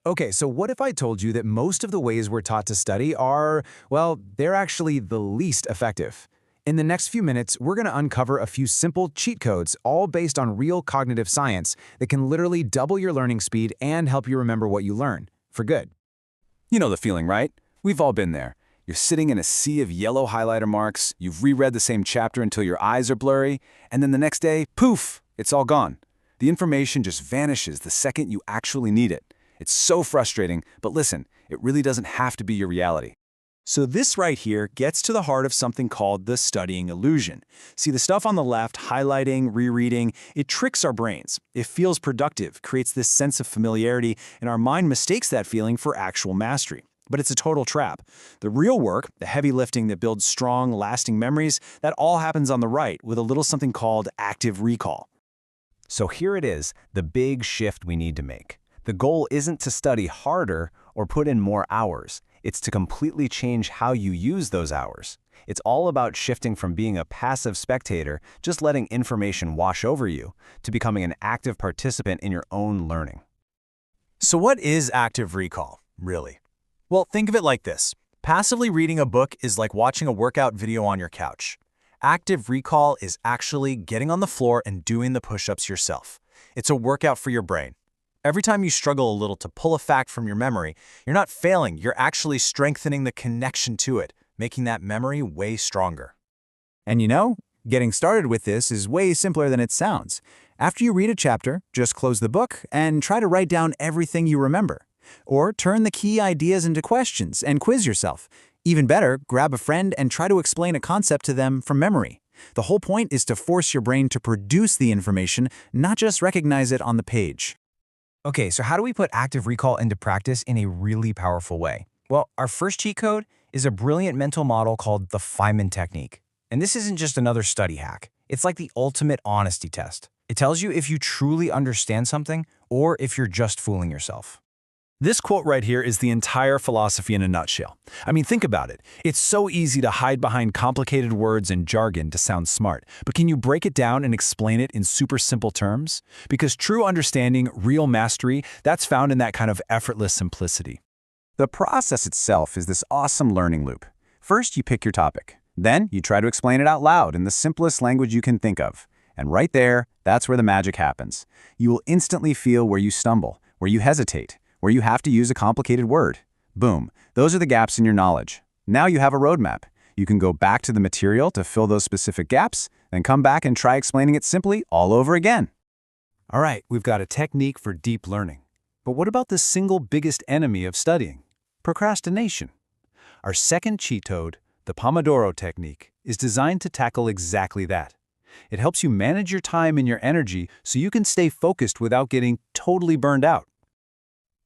Okay, so what if I told you that most of the ways we're taught to study are, well, they're actually the least effective? In the next few minutes, we're going to uncover a few simple cheat codes, all based on real cognitive science, that can literally double your learning speed and help you remember what you learn, for good. You know the feeling, right? We've all been there. You're sitting in a sea of yellow highlighter marks, you've reread the same chapter until your eyes are blurry, and then the next day, poof, it's all gone. The information just vanishes the second you actually need it. It's so frustrating, but listen, it really doesn't have to be your reality. So this right here gets to the heart of something called the studying illusion. See, the stuff on the left, highlighting, rereading, it tricks our brains. It feels productive, creates this sense of familiarity, and our mind mistakes that feeling for actual mastery. But it's a total trap. The real work, the heavy lifting that builds strong, lasting memories, that all happens on the right with a little something called active recall. So here it is, the big shift we need to make. The goal isn't to study harder or put in more hours. It's to completely change how you use those hours. It's all about shifting from being a passive spectator, just letting information wash over you, to becoming an active participant in your own learning. So what is active recall, really? Well, think of it like this. Passively reading a book is like watching a workout video on your couch. Active recall is actually getting on the floor and doing the push-ups yourself. It's a workout for your brain. Every time you struggle a little to pull a fact from your memory, you're not failing, you're actually strengthening the connection to it, making that memory way stronger. And you know, getting started with this is way simpler than it sounds. After you read a chapter, just close the book and try to write down everything you remember. Or turn the key ideas into questions and quiz yourself. Even better, grab a friend and try to explain a concept to them from memory. The whole point is to force your brain to produce the information, not just recognize it on the page. Okay, so how do we put active recall into practice in a really powerful way? Well, our first cheat code is a brilliant mental model called the Feynman Technique. And this isn't just another study hack. It's like the ultimate honesty test. It tells you if you truly understand something or if you're just fooling yourself. This quote right here is the entire philosophy in a nutshell. I mean, think about it. It's so easy to hide behind complicated words and jargon to sound smart, but can you break it down and explain it in super simple terms? Because true understanding, real mastery, that's found in that kind of effortless simplicity. The process itself is this awesome learning loop. First, you pick your topic. Then, you try to explain it out loud in the simplest language you can think of. And right there, that's where the magic happens. You will instantly feel where you stumble, where you hesitate, where you have to use a complicated word. Boom, those are the gaps in your knowledge. Now you have a roadmap. You can go back to the material to fill those specific gaps, then come back and try explaining it simply all over again. All right, we've got a technique for deep learning. But what about the single biggest enemy of studying? Procrastination. Our second cheat code, the Pomodoro Technique, is designed to tackle exactly that. It helps you manage your time and your energy so you can stay focused without getting totally burned out.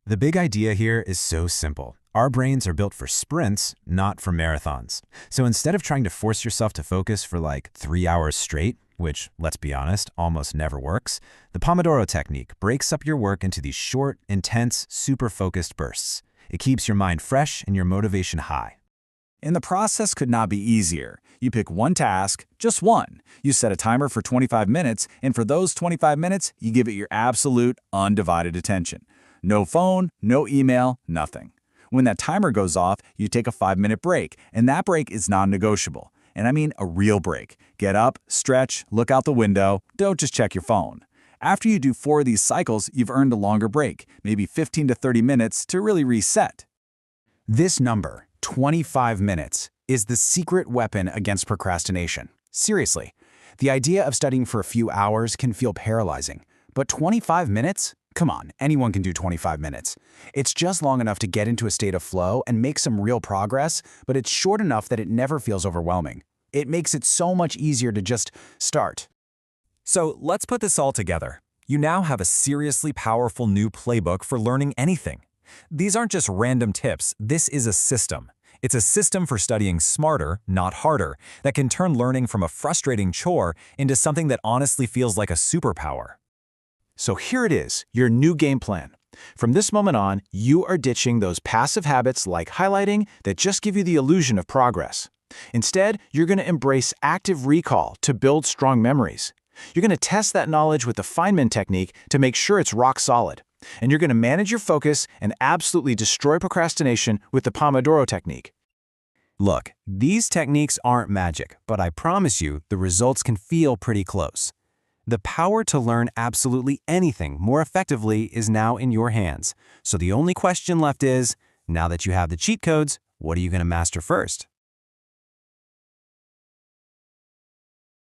The big idea here is so simple. Our brains are built for sprints, not for marathons. So instead of trying to force yourself to focus for like 3 hours straight, which, let's be honest, almost never works, the Pomodoro Technique breaks up your work into these short, intense, super focused bursts. It keeps your mind fresh and your motivation high. And the process could not be easier. You pick one task, just one. You set a timer for 25 minutes, and for those 25 minutes, you give it your absolute, undivided attention. No phone, no email, nothing. When that timer goes off, you take a 5-minute break, and that break is non-negotiable. And I mean a real break. Get up, stretch, look out the window, don't just check your phone. After you do 4 of these cycles, you've earned a longer break, maybe 15 to 30 minutes to really reset. This number, 25 minutes, is the secret weapon against procrastination. Seriously, the idea of studying for a few hours can feel paralyzing, but 25 minutes? Come on, anyone can do 25 minutes. It's just long enough to get into a state of flow and make some real progress, but it's short enough that it never feels overwhelming. It makes it so much easier to just start. So let's put this all together. You now have a seriously powerful new playbook for learning anything. These aren't just random tips, this is a system. It's a system for studying smarter, not harder, that can turn learning from a frustrating chore into something that honestly feels like a superpower. So here it is, your new game plan. From this moment on, you are ditching those passive habits like highlighting that just give you the illusion of progress. Instead, you're going to embrace active recall to build strong memories. You're going to test that knowledge with the Feynman Technique to make sure it's rock solid. And you're going to manage your focus and absolutely destroy procrastination with the Pomodoro Technique. Look, these techniques aren't magic, but I promise you the results can feel pretty close. The power to learn absolutely anything more effectively is now in your hands. So the only question left is, now that you have the cheat codes, what are you going to master first?